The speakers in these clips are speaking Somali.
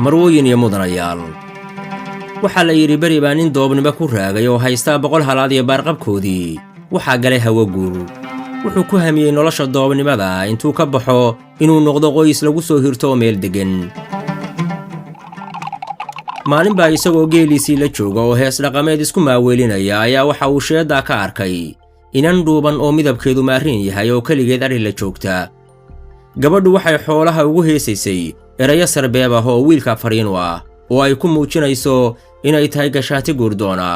marwooyin iyo mudanayaal waxaa la yidhi beri baa nin doobnimo ku raagay oo haystaa 100 halaad iyo baarqabkoodii waxaa galay hawo guur wuxuu ku hamiyey nolosha doobnimada intuu ka baxo inuu noqdo qoys lagu soo hirto meel degan maalin baa isagoo geeliisii la jooga oo hees dhaqameed isku maaweelinaya ayaa waxa uu sheedda ka arkay inan dhuuban oo midabkeedu maarin yahay oo keligeed ari la joogta gabadhu waxay xoolaha ugu heesaysay erayo sarbeeb ah oo wiilka fariin u ah oo ay ku muujinayso inay tahay gashaati guurdoona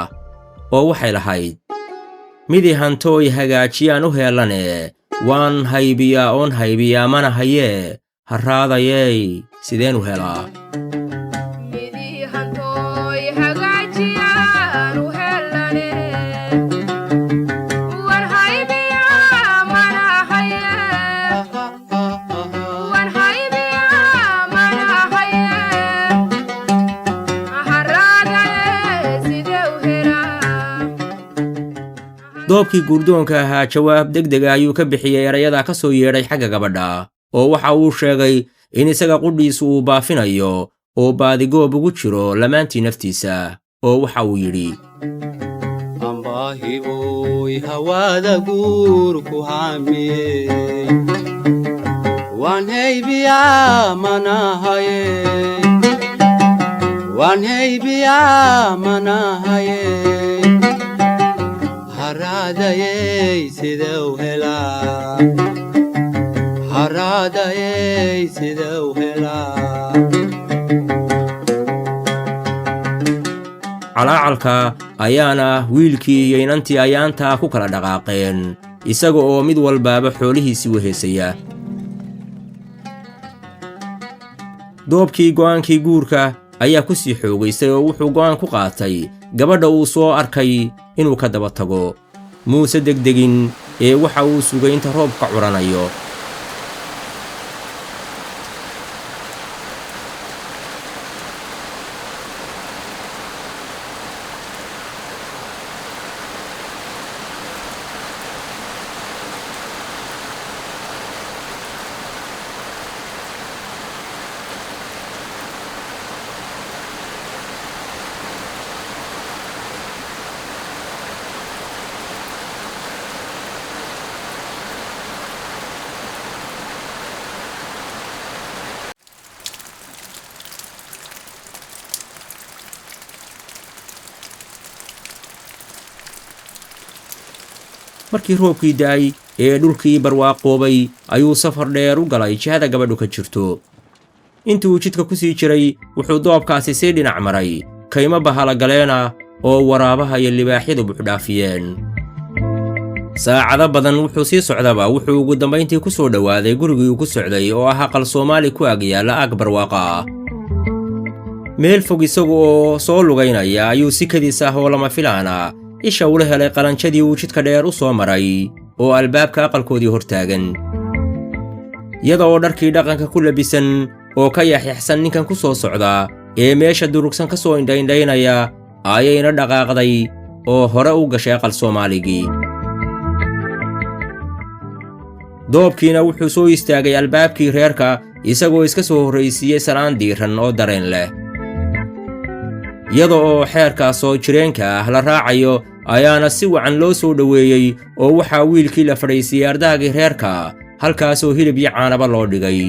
oo waxay lahayd midii hantooy hagaajiyaan u heellane waan haybiyaa oon haybiyaa mana hayee harraadayey sideen u helaa doobkii guurdoonka ahaa jawaab degdeg ah ayuu ka bixiyey erayada ka soo yeedhay xagga gabadha oo waxa uu sheegay in isaga qudhiisu uu baafinayo oo baadigoob ugu jiro lamaantii naftiisa oo waxa uu yidhi ambaahiboy hawaada guurku haamiye waan haybiyaa manahaye harraadayey sidau helaa calaacalka ayaana wiilkii iyo inantii ayaantaa ku kala dhaqaaqeen isaga oo mid walbaaba xoolihiisii weheesaya doobkii go'aankii guurka ayaa ku sii xoogaystay oo wuxuu go'aan ku qaatay gabadha uu soo arkay inuu ka daba tago muuse degdegin ee waxa uu sugay inta roobka curanayo markii roobkii da'ay ee dhulkii barwaaqoobay ayuu safar dheer u galay jihada gabadhu ka jirto intii uu jidka ku sii jiray wuxuu doobkaasi sii dhinac maray kaymo bahalagaleena oo waraabaha iyo libaaxyadu buuxdhaafiyeen saacado badan wuxuu sii socdaba wuxuu ugu dambayntii ku soo dhowaaday gurigii uu ku socday oo ah aqal Soomaali ku ag yaalla aag barwaaqa ah meel fog isagu oo soo lugaynaya ayuu si kadis ah oo lama filaana isha ula helay qalanjadii uu jidka dheer u soo maray oo albaabka aqalkoodii hortaagan iyada oo dharkii dhaqanka ku labisan oo ka yaxyaxsan ninkan ku soo socda ee meesha durugsan ka soo indhaynaya ayayna dhaqaaqday oo hore u gashay aqal Soomaaligii doobkiina wuxuu soo istaagay albaabkii reerka isagoo iska soo horraysiiyey salaan diiran oo dareen leh iyada oo xeerkaas oo jireenka ah la raacayo ayaana si wacan loo soo dhoweeyey oo waxaa wiilkii la fadhiisiiyey ardaagii reerka halkaasoo hilib iyo caanaba loo dhigay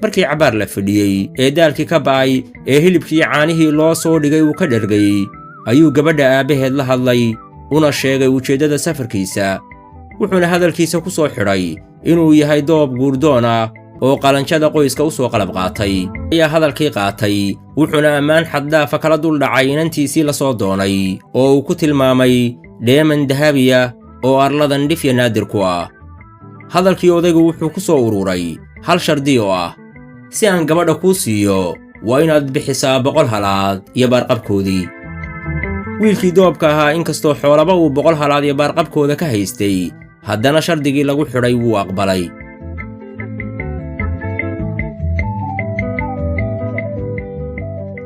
markii cabaar la fadhiyey ee daalkii ka ba'ay ee hilibkii caanihii loo soo dhigay uu ka dhergay ayuu gabadha aabbaheed la hadlay una sheegay ujeeddada safarkiisa wuxuuna hadalkiisa ku soo xidhay inuu yahay doob guurdoon ah oo qalanjada qoyska u soo qalab qaatay ayaa hadalkii qaatay wuxuuna ammaan xaddaafa kala dul dhacay inantiisii la soo doonay oo uu ku tilmaamay dheeman dahabiya oo arladan dhifya naadir ku ah hadalkii odaygu wuxuu ku soo ururay hal shardi oo ah si aan gabadha kuu siiyo waa inaad bixisaa 100 halaad iyo baarqabkoodii wiilkii doobka ahaa inkastoo xoolaba uu 100 halaad iyo baarqabkooda ka haystay haddana shardigii lagu xidhay wuu aqbalay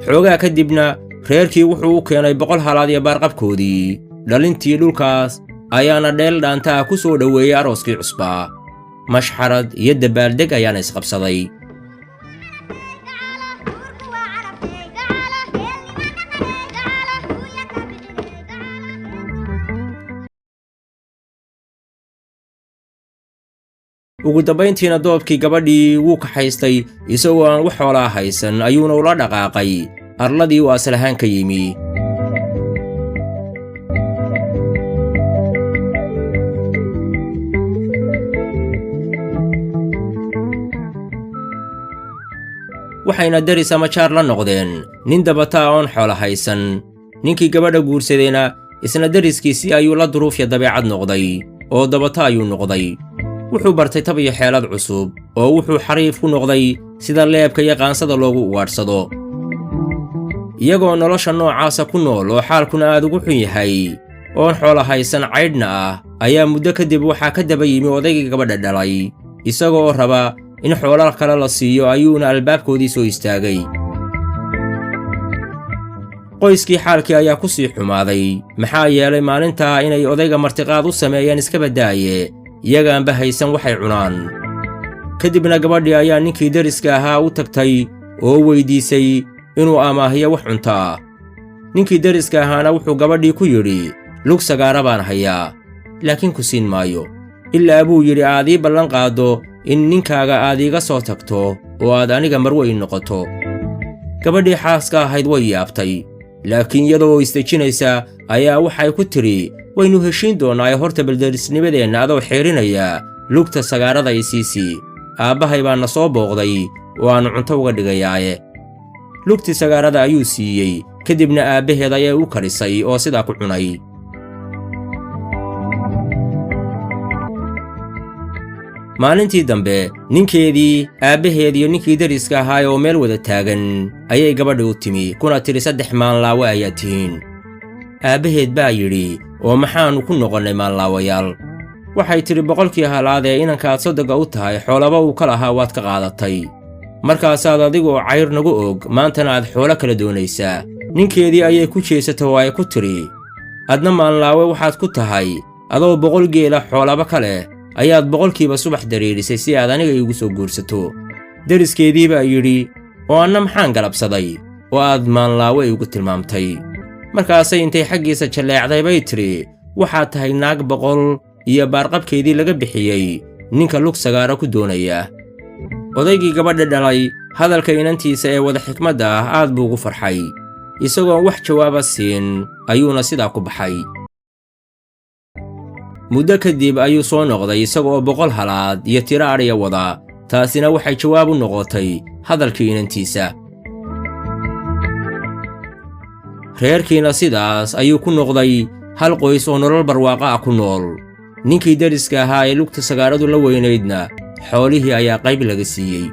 xoogaa kadibna reerkii wuxuu u keenay 100 halaad iyo baarqabkoodii dhalintii dhulkaas ayaana dheel dhaantaa ku soo dhoweeyey arooskii cusbaa mashxarad iyo dabaaldeg ayaana isqabsaday. ugu dambayntiina doobkii gabadhii wuu kaxaystay isagoo aan wax xoolaa haysan ayuuna ula dhaqaaqay arladii uu asal ahaan ka yimi. waxayna daris ama jaar la noqdeen nin dabataa oon xoolo haysan. ninkii gabadha guursadayna isna dariskiisii ayuu la duruufya dabeecad noqday oo dabata ayuu noqday. wuxuu bartay tab iyo xeelad cusub oo wuxuu xariif ku noqday sida leebka iyo qaansada loogu ugaadhsado. iyagoo nolosha noocaasa ku nool oo xaalkuna aad ugu xun yahay oon xoolo haysan caydhna ah ayaa muddo kadib waxaa ka daba yimi odaygii gabadha dhalay isagoo raba in xoolo kale la siiyo ayuuna albaabkoodii soo istaagay. qoyskii xaalkii ayaa ku sii xumaaday maxaa yeelay maalintaa inay odayga martiqaad u sameeyeen iska badaaye iyagaanba haysan waxay cunaan. kadibna gabadhii ayaa ninkii deriska ahaa u tagtay oo weydiisay inuu amaahiyo wax cunto ah. ninkii deriska ahaana wuxuu gabadhii ku yidhi lug sagaara baan hayaa laakiin ku siin maayo ilaa buu yidhi aad ii ballan qaaddo in ninkaaga aad iiga soo tagto oo aad aniga marweyn noqoto. gabadhii xaaska ahayd way yaabtay laakiin iyadoo isdejinaysa ayaa waxay ku tidhi waynu heshiin doonnaaye horta balderisnimadeenna adoo xeerinaya lugta sagaarada isiisii aabbahay baana soo booqday oo aannu cunto uga dhigayaaye. lugtii sagaarada ayuu siiyey kadibna aabbaheed ayay u karisay oo sidaa ku cunay. maalintii dambe ninkeedii aabbaheed iyo ninkii deriska ahaay oo meel wada taagan ayay gabadhi u timi kuna tidhi 3 maanlaawe ayaad tihiin. aabbaheed baa yidhi oo maxaannu ku noqonnay maanlaawayaal? waxay tidhi 100kii halaadee inankaad sodogga u tahay xoolaba uu ka lahaa waad ka qaadatay markaasaad adigoo cayr nagu og maantana aad xoolo kala doonaysaa. ninkeedii ayay ku jeesatay oo ay ku tidhi adna maanlaawe waxaad ku tahay adoo 100 geela xoolaba ka leh ayaad 100kiiba subax dareerisay si aad aniga iigu soo guursato. deriskeedii baa yidhi oo anna maxaan galabsaday oo aad maanlaawe iigu tilmaamtay? markaasay intay xaggiisa jalleecday bay tidhi waxaad tahay naag 100 iyo baarqabkeedii laga bixiyey ninka lug sagaara ku doonaya. odaygii gabadha dhalay hadalka inantiisa ee wada xikmadda ah aad buu ugu farxay isagoon wax jawaaba siin ayuuna sidaa ku baxay. muddo kadib ayuu soo noqday isagoo 100 halaad iyo tiro adhiya wada. taasina waxay jawaab u noqotay hadalkii inantiisa. reerkiina sidaas ayuu ku noqday hal qoys oo nolol barwaaqa ah ku nool. ninkii deriska ahaa ee lugta sagaaradu la weynaydna xoolihii ayaa qayb laga siiyey.